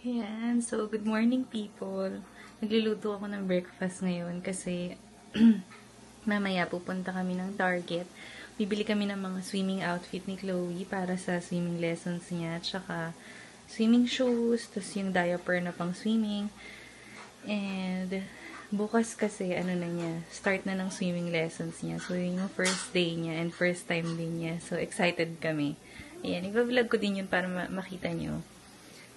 Ayan, so good morning people. Nagluluto ako ng breakfast ngayon kasi mamaya pupunta kami ng Target. Bibili kami ng mga swimming outfit ni Chloe para sa swimming lessons niya. Tsaka swimming shoes, tapos yung diaper na pang swimming. And bukas kasi ano na niya, start na ng swimming lessons niya. So yun yung first day niya and first time din niya. So excited kami. Ayan, iba-vlog ko din yun para makita nyo.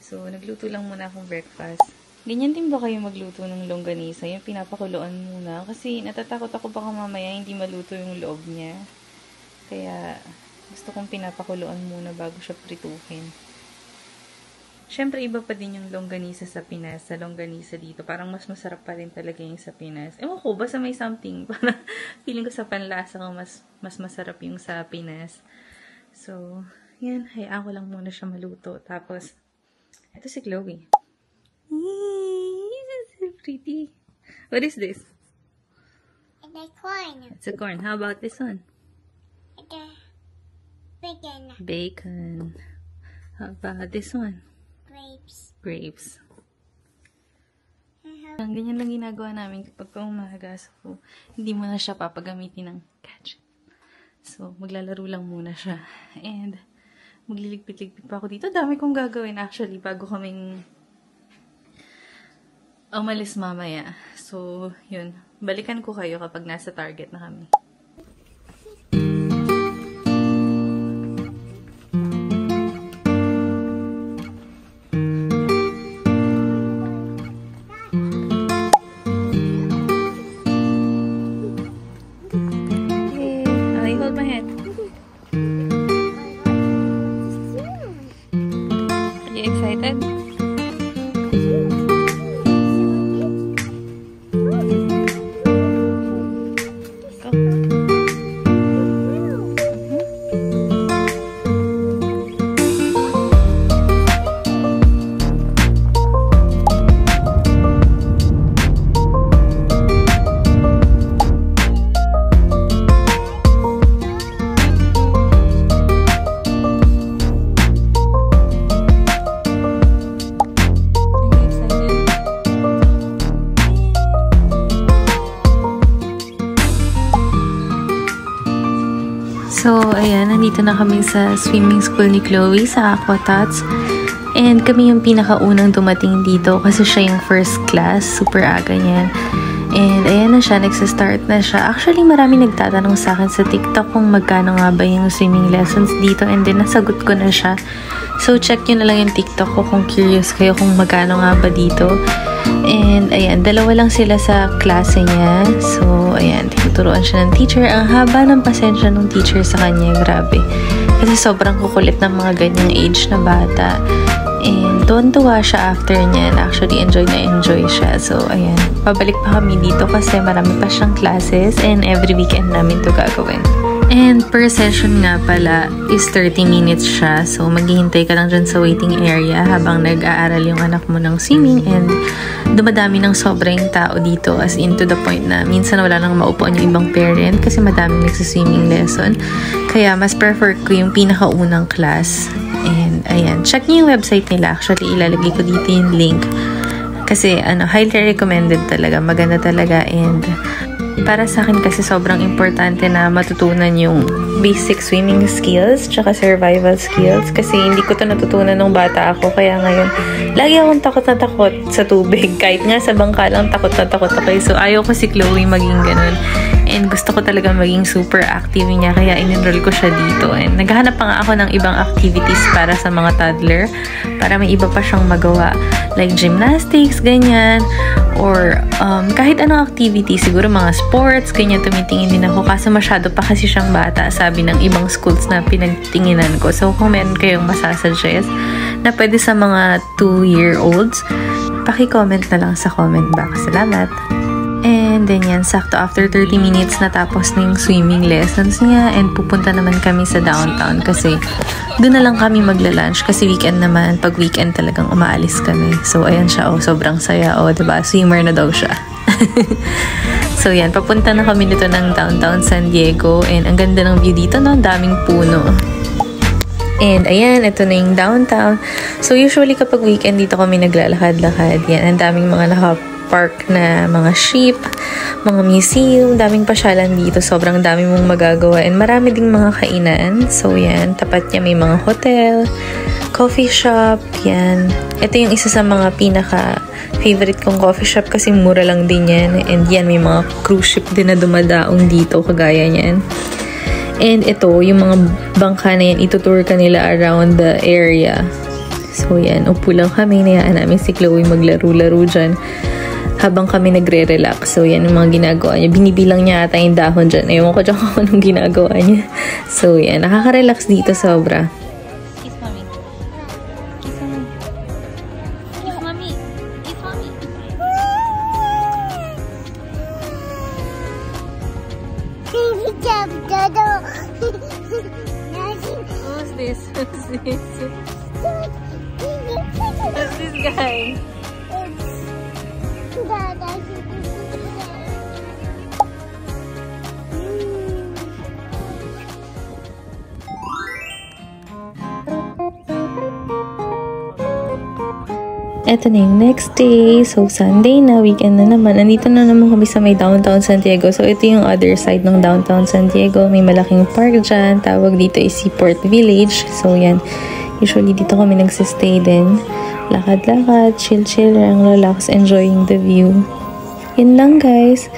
So, nagluto lang muna akong breakfast. Ganyan din ba kayo magluto ng longganisa? Yung pinapakuluan muna. Kasi natatakot ako baka mamaya hindi maluto yung loob niya. Kaya, gusto kong pinapakuluan muna bago siya prituhin. Siyempre, iba pa din yung longganisa sa Pinas. Sa longganisa dito. Parang mas masarap pa rin talaga yung sa Pinas. Ewan ko, basta may something. Parang feeling ko sa panlasa ko mas masarap yung sa Pinas. So, yan. Hayaan ko lang muna siya maluto. Tapos, ito si Chloe. He's so pretty. What is this? It's a corn. It's a corn. How about this one? It's a bacon. Bacon. How about this one? Grapes. Grapes. Ang ganyan lang ginagawa namin kapag umaga. So, hindi mo na siya papagamitin ng gadget. So, maglalaro lang muna siya. And, magliligpit-ligpit pa ako dito. Dami kong gagawin actually bago kaming umalis mamaya. So, yun. Balikan ko kayo kapag nasa Target na kami. Okay, hold my hand. Excited? So, ayan, nandito na kami sa swimming school ni Chloe sa Aquatots. And kami yung pinakaunang dumating dito kasi siya yung first class. Super aga niyan. And ayan na siya, nagsa-start na siya. Actually, marami nagtatanong sa akin sa TikTok kung magkano nga ba yung swimming lessons dito. And then, nasagot ko na siya. So, check nyo na lang yung TikTok ko kung curious kayo kung magkano nga ba dito. And, ayan, dalawa lang sila sa klase niya. So, ayan, tinuturuan siya ng teacher. Ang haba ng pasensya ng teacher sa kanya, grabe. Kasi sobrang kukulit ng mga ganyang age na bata. And, tuwan-tuwa siya after niyan. Actually, enjoy na enjoy siya. So, ayan, pabalik pa kami dito kasi marami pa siyang classes and every weekend namin to gagawin. And per session nga pala is 30 minutes siya. So, maghihintay ka lang dyan sa waiting area habang nag-aaral yung anak mo ng swimming. And dumadami ng sobrang tao dito as in to the point na minsan wala nang maupuan yung ibang parent kasi madaming nagsiswimming lesson. Kaya mas prefer ko yung pinakaunang class. And ayan, check niyo yung website nila. Actually, ilalagay ko dito yung link. Kasi highly recommended talaga. Maganda talaga and para sa akin kasi sobrang importante na matutunan yung basic swimming skills tsaka survival skills kasi hindi ko to natutunan nung bata ako kaya ngayon lagi akong takot na takot sa tubig kahit nga sa bangka lang takot na takot ako. So ayaw ko si Chloe maging ganun and gusto ko talaga maging super active niya kaya in-enroll ko siya dito and naghahanap pa nga ako ng ibang activities para sa mga toddler para may iba pa siyang magawa like gymnastics, ganyan or kahit anong activity, siguro mga sports, ganyan tumitingin din ako kaso masyado pa kasi siyang bata sabi ng ibang schools na pinagtinginan ko. So kung meron kayong masasuggest na pwede sa mga 2-year-olds, paki-comment na lang sa comment box. Salamat! And then yan, sakto after 30 minutes natapos na yung swimming lessons niya and pupunta naman kami sa downtown kasi doon na lang kami magla-lunch kasi weekend naman, pag weekend talagang umaalis kami. So ayan siya, sobrang saya, diba? Swimmer na daw siya. So yan, papunta na kami dito ng downtown San Diego and ang ganda ng view dito, no? Daming puno. And ayan, ito na yung downtown. So usually kapag weekend dito kami naglalakad-lakad. Yan, ang daming mga nakapark na mga ship, mga museum, daming pasyalan dito. Sobrang dami mong magagawa. And marami ding mga kainan. So yan, tapat niya may mga hotel, coffee shop, yan. Ito yung isa sa mga pinaka-favorite kong coffee shop kasi mura lang din yan. And yan, may mga cruise ship din na dumadaong dito, kagaya niyan. And ito, yung mga bangka na yan, itutour ka nila around the area. So yan, upo lang kami, nayaan namin si Chloe maglaro-laro dyan habang kami nagre-relax. So yan yung mga ginagawa niya. Binibilang niya ata yung dahon dyan. Ewan ko dyan kung anong ginagawa niya. So yan, nakaka-relax dito sobra. Kiss mommy. Kiss mommy. Kiss mommy. Kiss mommy. Who's this? Who's this? Who's this guy? Eto na yung next day. So, Sunday na, weekend na naman. Nandito na naman kami sa may downtown San Diego. So, ito yung other side ng downtown San Diego. May malaking park dyan. Tawag dito is Seaport Village. So, yan. Usually, dito kami nagsistay din. Lakad-lakad, chill-chill, relax, enjoying the view. Yun lang, guys.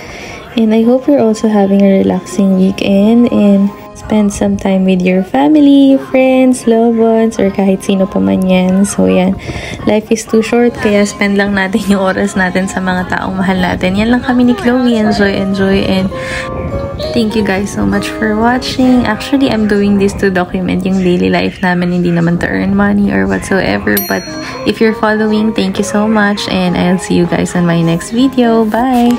And I hope you're also having a relaxing weekend and spend some time with your family, friends, loved ones, or kahit sino pa man yan. So, yan. Life is too short, kaya spend lang natin yung oras natin sa mga taong mahal natin. Yan lang kami ni Chloe. Enjoy, and thank you guys so much for watching. Actually, I'm doing this to document yung daily life namin, hindi naman to earn money or whatsoever. But if you're following, thank you so much, and I'll see you guys on my next video. Bye!